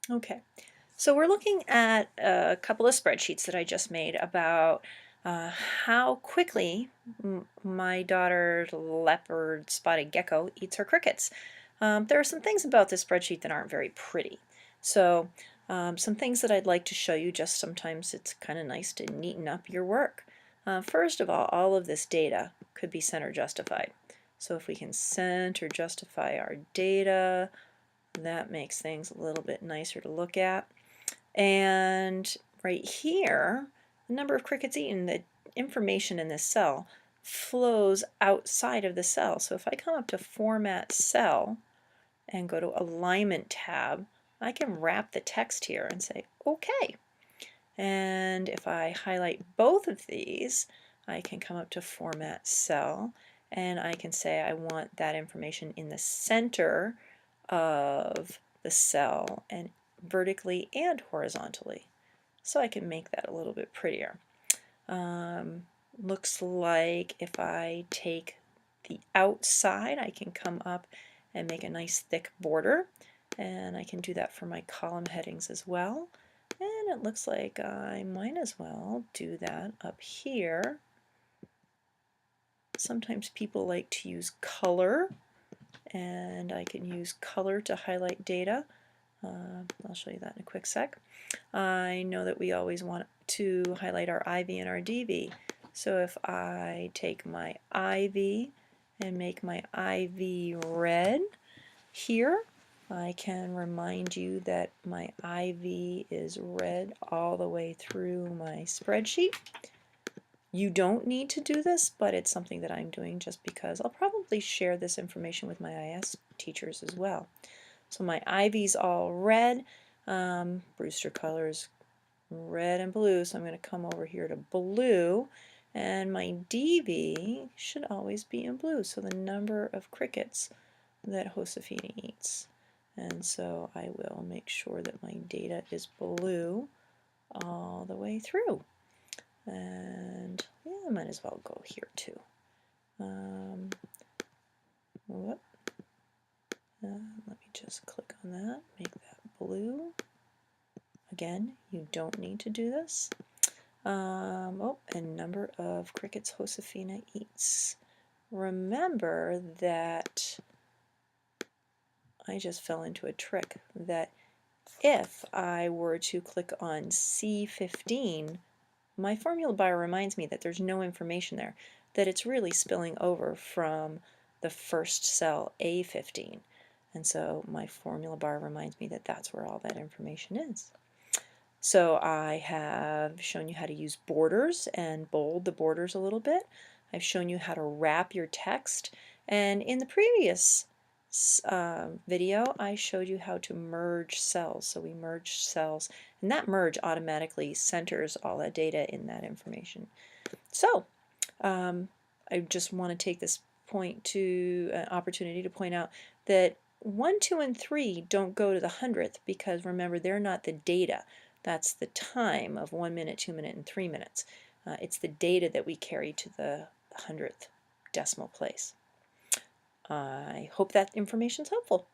Okay, so we're looking at a couple of spreadsheets that I just made about how quickly my daughter leopard spotted gecko eats her crickets. There are some things about this spreadsheet that aren't very pretty. So some things that I'd like to show you, just sometimes it's kind of nice to neaten up your work. First of all of this data could be center justified. So if we can center justify our data, that makes things a little bit nicer to look at. And right here, the number of crickets eaten, the information in this cell flows outside of the cell. So if I come up to Format Cell and go to Alignment tab, I can wrap the text here and say OK. And if I highlight both of these, I can come up to Format Cell and I can say I want that information in the center of the cell and vertically and horizontally. So I can make that a little bit prettier. Looks like if I take the outside, I can come up and make a nice thick border, and I can do that for my column headings as well. And it looks like I might as well do that up here. Sometimes people like to use color, and I can use color to highlight data. I'll show you that in a quick sec. I know that we always want to highlight our IV and our DV. So if I take my IV and make my IV red here, I can remind you that my IV is red all the way through my spreadsheet. You don't need to do this, but it's something that I'm doing just because I'll probably share this information with my IS teachers as well. So my IV's all red. Brewster colors red and blue, so I'm going to come over here to blue, and my DV should always be in blue, so the number of crickets that Josefina eats. And so I will make sure that my data is blue all the way through. And yeah, I might as well go here too. Whoop. Let me just click on that, make that blue. Again, you don't need to do this. Oh, and number of crickets Josefina eats. Remember that I just fell into a trick that if I were to click on C15, my formula bar reminds me that there's no information there, that it's really spilling over from the first cell A15. And so my formula bar reminds me that that's where all that information is. So I have shown you how to use borders and bold the borders a little bit. I've shown you how to wrap your text. And in the previous video, I showed you how to merge cells. So we merged cells, and that merge automatically centers all that data in that information. So I just want to take this opportunity to point out that 1, 2, and 3 don't go to the 100th because remember, they're not the data. That's the time of 1 minute, 2 minutes, and 3 minutes. It's the data that we carry to the 100th decimal place. I hope that information is helpful.